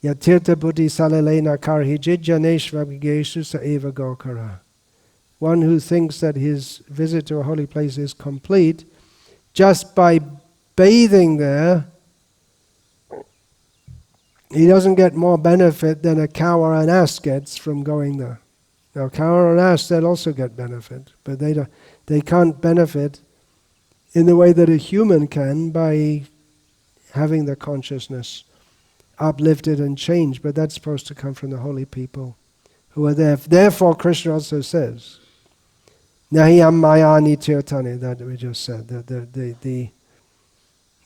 Yatirtha buddhi salalena karhi jijjaneshvagigeshu sa eva gokara. One who thinks that his visit to a holy place is complete just by bathing there, he doesn't get more benefit than a cow or an ass gets from going there. Now, cow or an ass, they'll also get benefit, but they can't benefit in the way that a human can by having their consciousness uplifted and changed. But that's supposed to come from the holy people who are there. Therefore, Krishna also says, Nahiyam mayani tirthani, that we just said,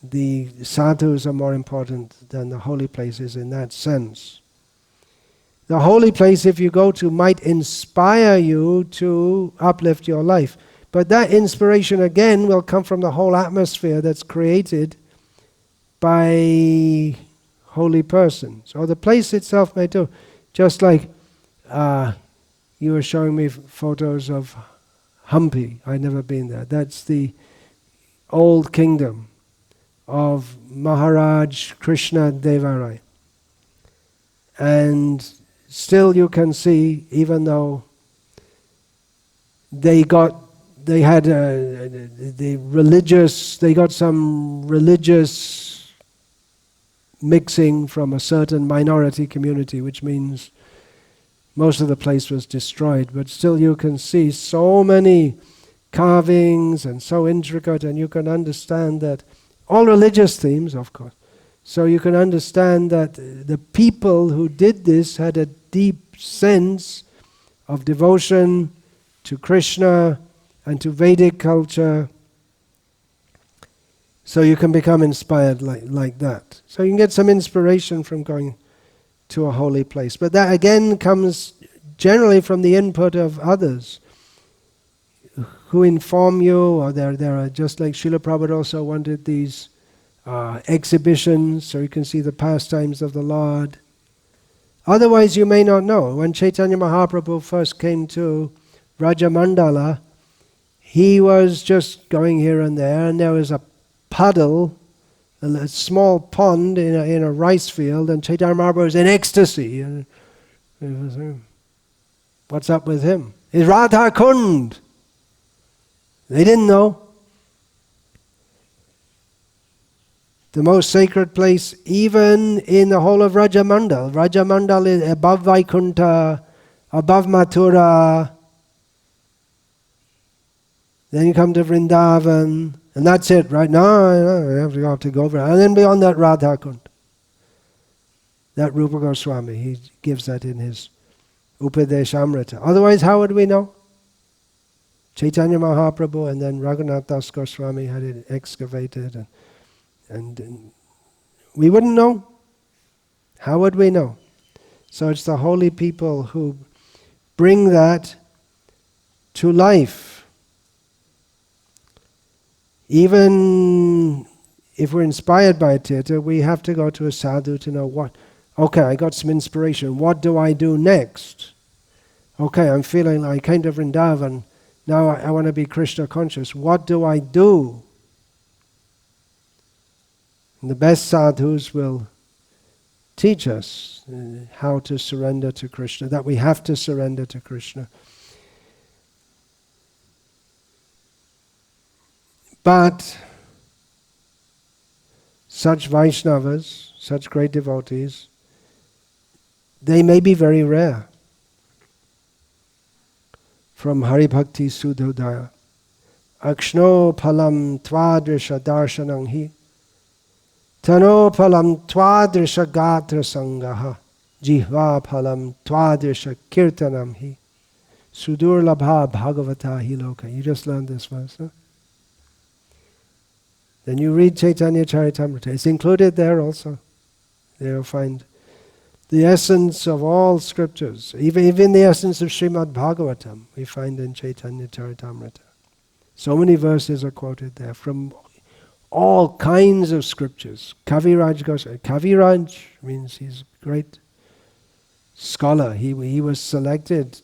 the sadhus are more important than the holy places in that sense. The holy place, if you go to, might inspire you to uplift your life. But that inspiration again will come from the whole atmosphere that's created by holy persons. Or the place itself may do. Just like you were showing me photos of Hampi. I'd never been there. That's the old kingdom of Maharaj Krishna Devarai. And still you can see, even though they got some religious mixing from a certain minority community, which means most of the place was destroyed, but still you can see so many carvings and so intricate, and you can understand that, all religious themes, of course. So you can understand that the people who did this had a deep sense of devotion to Krishna and to Vedic culture. So you can become inspired like that. So you can get some inspiration from going to a holy place. But that again comes generally from the input of others who inform you, or there are, just like Srila Prabhupada also wanted these exhibitions so you can see the pastimes of the Lord. Otherwise you may not know. When Chaitanya Mahaprabhu first came to Rajamandala, he was just going here and there, and there was a puddle, a small pond in a rice field, and Chaitanya Mahaprabhu was in ecstasy. And it was, what's up with him? It's Radha Kund. They didn't know. The most sacred place even in the whole of Rajamandal. Rajamandal is above Vaikuntha, above Mathura. Then you come to Vrindavan, and that's it, right? No, you have to go over. And then beyond that, Radha Kund. That Rupa Goswami, he gives that in his Upadeshamrita. Otherwise, how would we know? Chaitanya Mahaprabhu and then Raghunath Das Goswami had it excavated, and we wouldn't know. How would we know? So it's the holy people who bring that to life. Even if we're inspired by a tirtha, we have to go to a sadhu to know what. Okay, I got some inspiration. What do I do next? Okay, I'm feeling like I came to Vrindavan. Now I want to be Krishna conscious. What do I do? And the best sadhus will teach us how to surrender to Krishna, that we have to surrender to Krishna. But such Vaishnavas, such great devotees, they may be very rare. From Hari Bhakti Sudhodaya, Akshno Palam Twadrisha Darshanang Hi, Tano Palam Twadrisha Gatra Sangaha, Jihva Palam Twadrisha Kirtanam Hi, Sudur Labha Bhagavata Hi Loka. You just learned this verse, huh? Then you read Chaitanya Charitamrita. It's included there also. There you'll find the essence of all scriptures. Even the essence of Srimad Bhagavatam we find in Chaitanya Charitamrita. So many verses are quoted there from all kinds of scriptures. Kaviraj goes. Kaviraj means he's a great scholar. He was selected.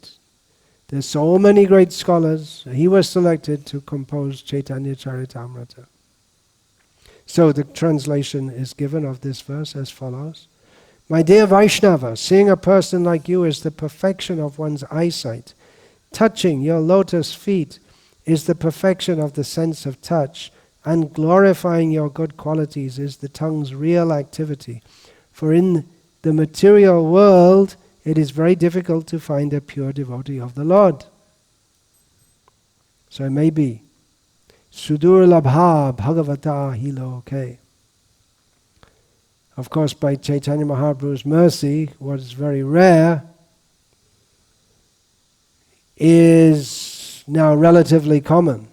There's so many great scholars. He was selected to compose Chaitanya Charitamrita. So the translation is given of this verse as follows. My dear Vaishnava, seeing a person like you is the perfection of one's eyesight. Touching your lotus feet is the perfection of the sense of touch, and glorifying your good qualities is the tongue's real activity. For in the material world, it is very difficult to find a pure devotee of the Lord. So it may be Sudur Labha Bhagavata Hiloke. Of course, by Chaitanya Mahaprabhu's mercy, what is very rare is now relatively common.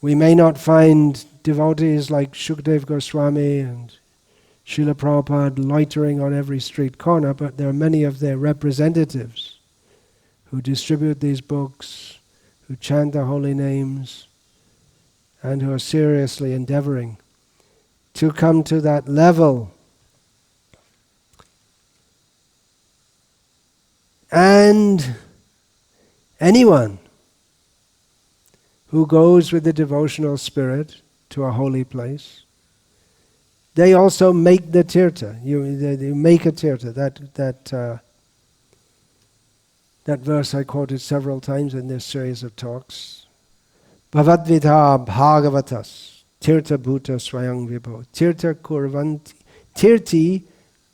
We may not find devotees like Shukdev Goswami and Srila Prabhupada loitering on every street corner, but there are many of their representatives who distribute these books, who chant the holy names, and who are seriously endeavoring to come to that level. And anyone who goes with the devotional spirit to a holy place, they also make the tirtha. They make a tirtha. That verse I quoted several times in this series of talks. Bhavadvidha bhagavatas tirtha bhuta swayang vibho tirtha kurvanti tirti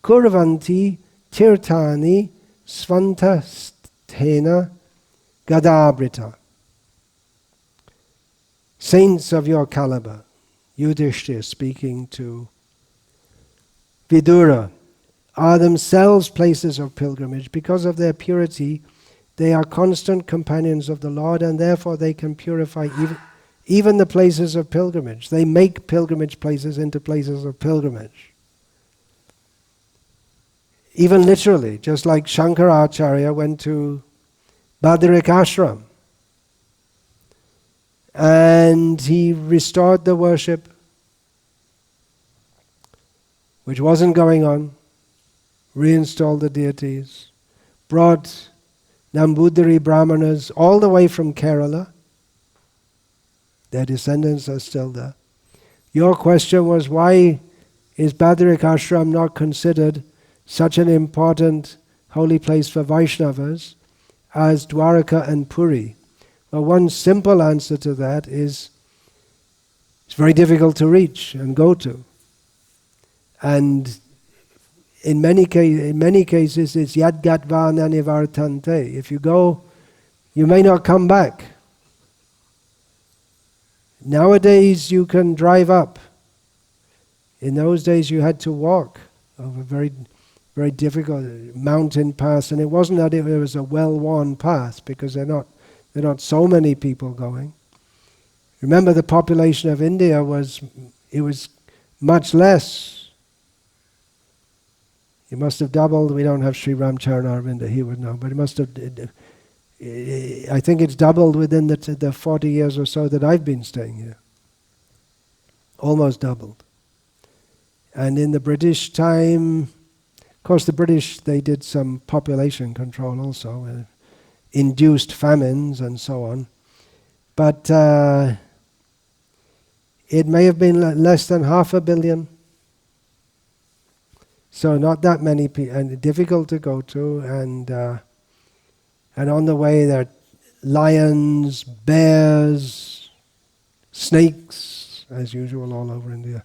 kurvanti tirthani svantasthena Gadabrita. Saints of your caliber, Yudhishthira speaking to Vidura, are themselves places of pilgrimage. Because of their purity, they are constant companions of the Lord, and therefore they can purify even the places of pilgrimage. They make pilgrimage places into places of pilgrimage. Even literally, just like Shankaracharya went to Badarik Ashram, and he restored the worship which wasn't going on, reinstalled the deities, brought Nambudiri Brahmanas all the way from Kerala. Their descendants are still there. Your question was, why is Badarik Ashram not considered such an important holy place for Vaishnavas as Dwaraka and Puri? Well, one simple answer to that is it's very difficult to reach and go to. And in many cases it's yad gatva nanivartante. If you go, you may not come back. Nowadays you can drive up. In those days you had to walk over very, very difficult mountain paths, and it wasn't that it was a well-worn path, because there are not so many people going. Remember, the population of India was much less. It must have doubled. We don't have Sri Ramcharan Aravinda, he would know, but it must have. I think it's doubled within the 40 years or so that I've been staying here. Almost doubled. And in the British time, of course the British, they did some population control also, induced famines and so on. But it may have been less than 500 million. So not that many people, and difficult to go to, and on the way there are lions, bears, snakes, as usual all over India,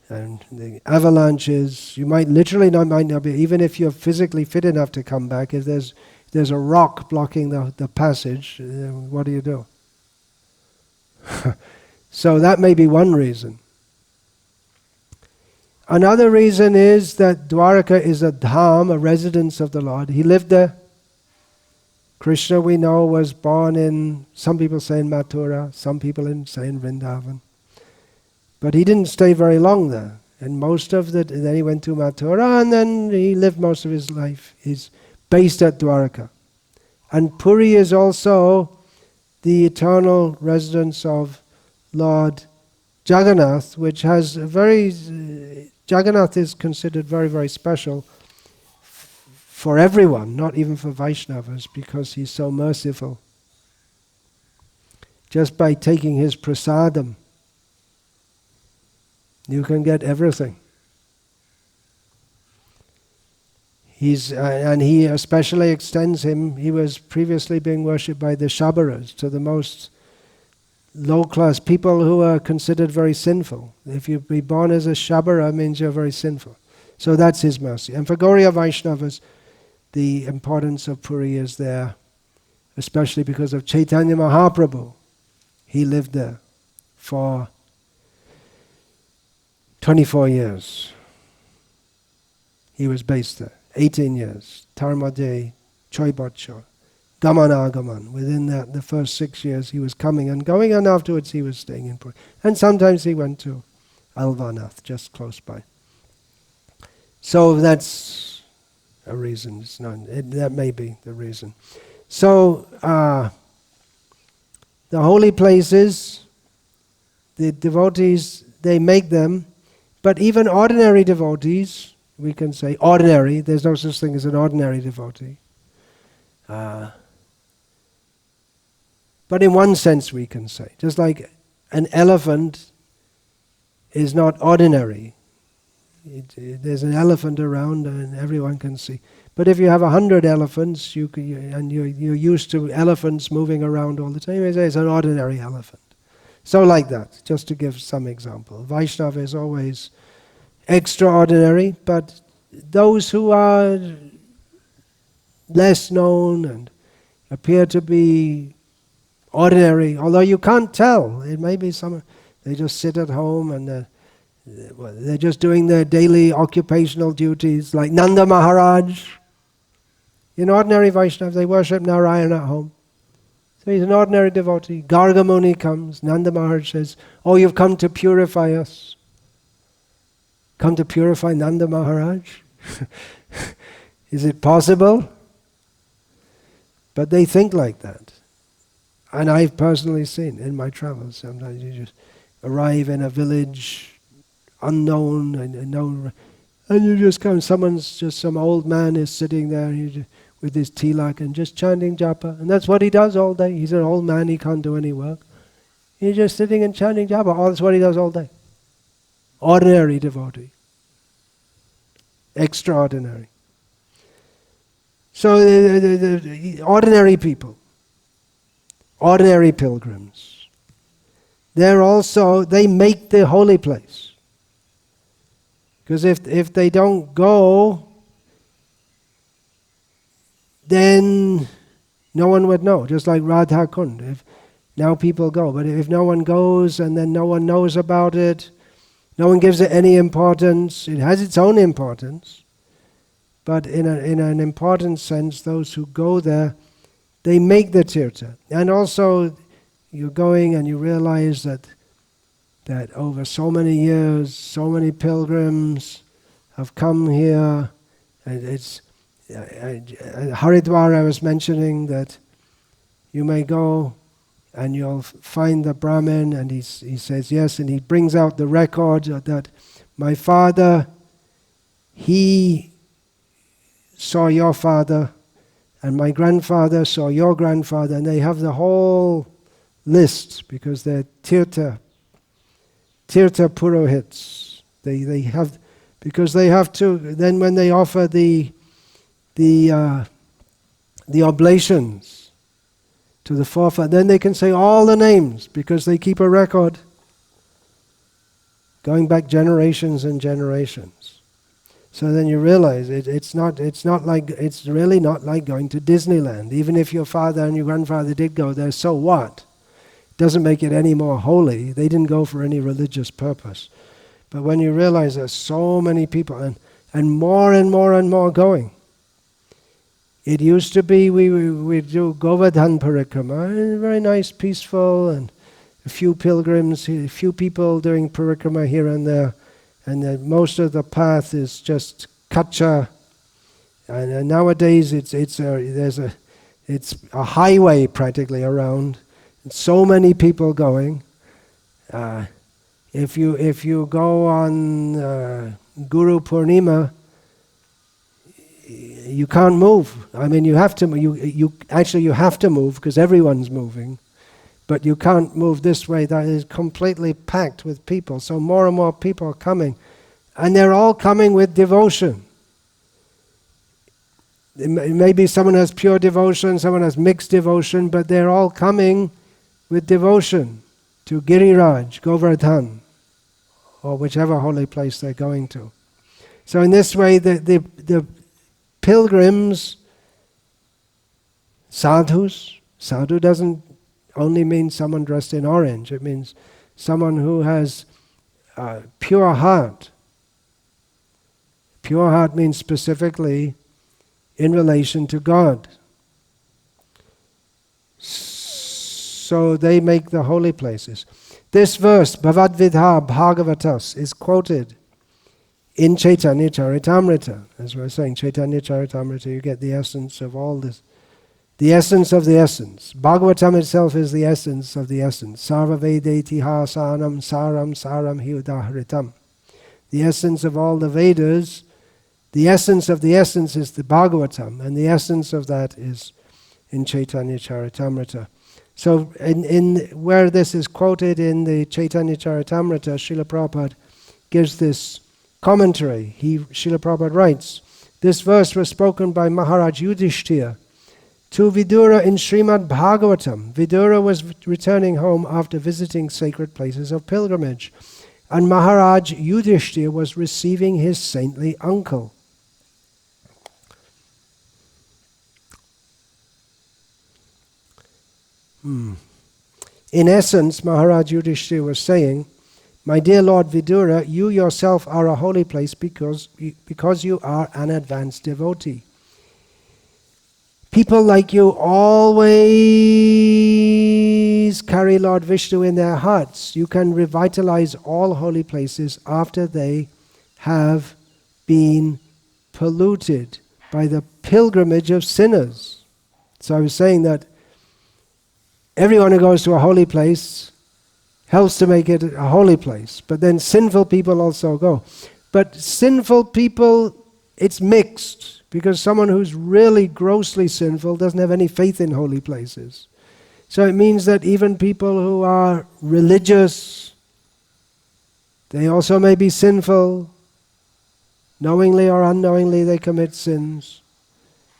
and the avalanches. You might not be, even if you're physically fit enough to come back, if there's a rock blocking the passage, what do you do? So that may be one reason. Another reason is that Dwaraka is a dham, a residence of the Lord. He lived there. Krishna, we know, was born in, some people say in Mathura, some people say in Vrindavan. But he didn't stay very long there. And then he went to Mathura, and then he lived most of his life. He's based at Dwaraka. And Puri is also the eternal residence of Lord Jagannath, which has a Jagannath is considered very, very special for everyone, not even for Vaishnavas, because he's so merciful. Just by taking his prasadam, you can get everything. And he especially extends him. He was previously being worshipped by the Shabaras, to the most low-class people who are considered very sinful. If you be born as a Shabara, means you're very sinful. So that's his mercy. And for Gauriya Vaishnavas, the importance of Puri is there, especially because of Chaitanya Mahaprabhu. He lived there for 24 years. He was based there. 18 years. Tarmade, Choibotcho. Gaman. Within the first 6 years he was coming and going, and afterwards he was staying in Puri. And sometimes he went to Alvanath, just close by. So that's a reason. That may be the reason. So the holy places, the devotees, they make them, but even ordinary devotees, we can say ordinary, there's no such thing as an ordinary devotee. But in one sense we can say, just like an elephant is not ordinary. There's an elephant around and everyone can see. But if you have 100 elephants, and you're used to elephants moving around all the time, you say it's an ordinary elephant. So like that, just to give some example. Vaishnava is always extraordinary, but those who are less known and appear to be ordinary, although you can't tell. It may be some, they just sit at home and they're just doing their daily occupational duties, like Nanda Maharaj. In ordinary Vaishnava, they worship Narayana at home. So he's an ordinary devotee. Garga Muni comes, Nanda Maharaj says, "Oh, you've come to purify us." Come to purify Nanda Maharaj? Is it possible? But they think like that. And I've personally seen in my travels, sometimes you just arrive in a village unknown and you just come, some old man is sitting there with his tilak and just chanting japa. And that's what he does all day. He's an old man, he can't do any work. He's just sitting and chanting japa. That's what he does all day. Ordinary devotee. Extraordinary. So the ordinary people, ordinary pilgrims, they make the holy place. Because if they don't go, then no one would know. Just like Radha Kund. If now people go, but if no one goes and then no one knows about it, no one gives it any importance. It has its own importance, but in an important sense, those who go there, they make the tirtha. And also, you're going and you realize that over so many years, so many pilgrims have come here. And it's Haridwar, I was mentioning that you may go and you'll find the Brahmin, and he says yes, and he brings out the record that my father, he saw your father, and my grandfather saw your grandfather, and they have the whole list because they're Tirtha Purohits. They have, because they have to, then when they offer the oblations to the forefather, then they can say all the names because they keep a record going back generations and generations. So then you realize it's really not like going to Disneyland. Even if your father and your grandfather did go there, so what? Doesn't make it any more holy. They didn't go for any religious purpose. But when you realize there's so many people and more and more and more going. It used to be we do Govardhan Parikrama, very nice, peaceful, and a few pilgrims, a few people doing Parikrama here and there, and most of the path is just kacha. And nowadays it's a highway practically around. And so many people going. If you go on Guru Purnima, you can't move. I mean, you have to. You have to move because everyone's moving, but you can't move this way. That is completely packed with people. So more and more people are coming, and they're all coming with devotion. Maybe someone has pure devotion, someone has mixed devotion, but they're all coming with devotion to Giriraj, Govardhan, or whichever holy place they're going to. So in this way, the pilgrims, sadhus, sadhu doesn't only mean someone dressed in orange, it means someone who has pure heart. Pure heart means specifically in relation to God. So they make the holy places. This verse, Bhavadvidha Bhagavatas, is quoted in Chaitanya Charitamrita. As we're saying, Chaitanya Charitamrita, you get the essence of all this. The essence of the essence. Bhagavatam itself is the essence of the essence. Sarva Vedeti Hasanam Saram Saram Hiudahritam. The essence of all the Vedas, the essence of the essence is the Bhagavatam, and the essence of that is in Chaitanya Charitamrita. So in where this is quoted in the Chaitanya Charitamrita, Srila Prabhupada gives this commentary. Srila Prabhupada writes, this verse was spoken by Maharaj Yudhishthira to Vidura in Srimad Bhagavatam. Vidura was returning home after visiting sacred places of pilgrimage, and Maharaj Yudhishthira was receiving his saintly uncle. In essence, Maharaj Yudhishthira was saying, my dear Lord Vidura, you yourself are a holy place because you are an advanced devotee. People like you always carry Lord Vishnu in their hearts. You can revitalize all holy places after they have been polluted by the pilgrimage of sinners. So I was saying that everyone who goes to a holy place helps to make it a holy place, but then sinful people also go. But sinful people, it's mixed. Because someone who's really grossly sinful doesn't have any faith in holy places. So it means that even people who are religious, they also may be sinful. Knowingly or unknowingly they commit sins.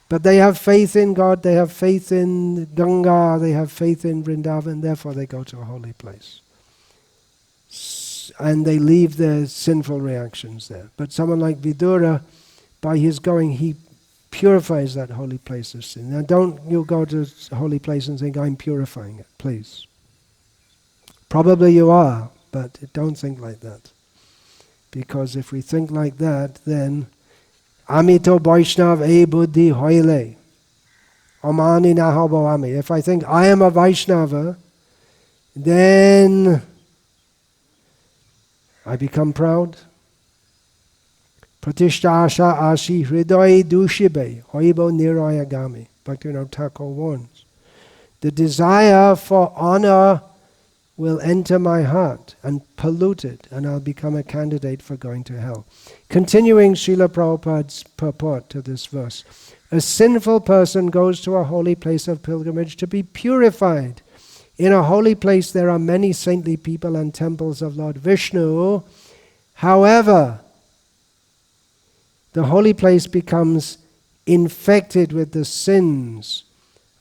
But they have faith in God, they have faith in Ganga, they have faith in Vrindavan, therefore they go to a holy place. And they leave their sinful reactions there. But someone like Vidura, by his going, he purifies that holy place of sin. Now don't you go to a holy place and think, I'm purifying it, please. Probably you are, but don't think like that. Because if we think like that, then Amito Vaishnav e buddhi hoile Omani nahabhavami. If I think I am a Vaishnava, then I become proud. Pratishta asha ashi hridoy dushibe hoibo nirayagami. Bhaktivinoda Thakur warns. The desire for honor will enter my heart and pollute it, and I'll become a candidate for going to hell. Continuing Srila Prabhupada's purport to this verse. A sinful person goes to a holy place of pilgrimage to be purified. In a holy place there are many saintly people and temples of Lord Vishnu. However, the holy place becomes infected with the sins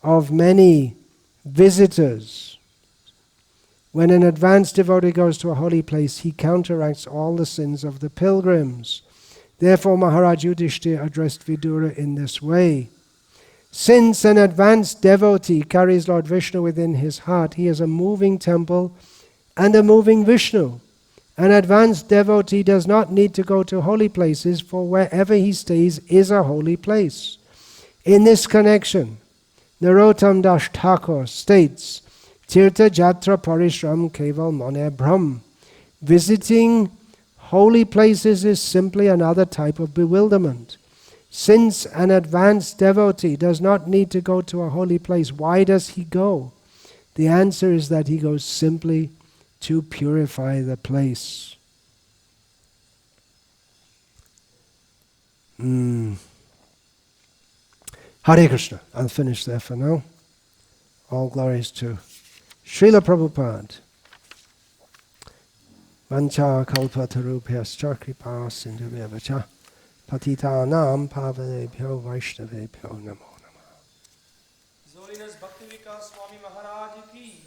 of many visitors. When an advanced devotee goes to a holy place, he counteracts all the sins of the pilgrims. Therefore, Maharaj Yudhishthira addressed Vidura in this way. Since an advanced devotee carries Lord Vishnu within his heart, he is a moving temple and a moving Vishnu. An advanced devotee does not need to go to holy places, for wherever he stays is a holy place. In this connection, Narottam Das Thakur states, Tirtha Jatra Parishram Keval Mane Brahm. Visiting holy places is simply another type of bewilderment. Since an advanced devotee does not need to go to a holy place, why does he go? The answer is that he goes simply to purify the place. Hare Krishna. I'll finish there for now. All glories to Srila Prabhupada. Vancha kalpatarubhyascha kripa sindhubhyavacha patitanam pavanebhyo vaishnavebhyo namo namah. His Holiness Bhakti Vikasa Swami Maharaj ki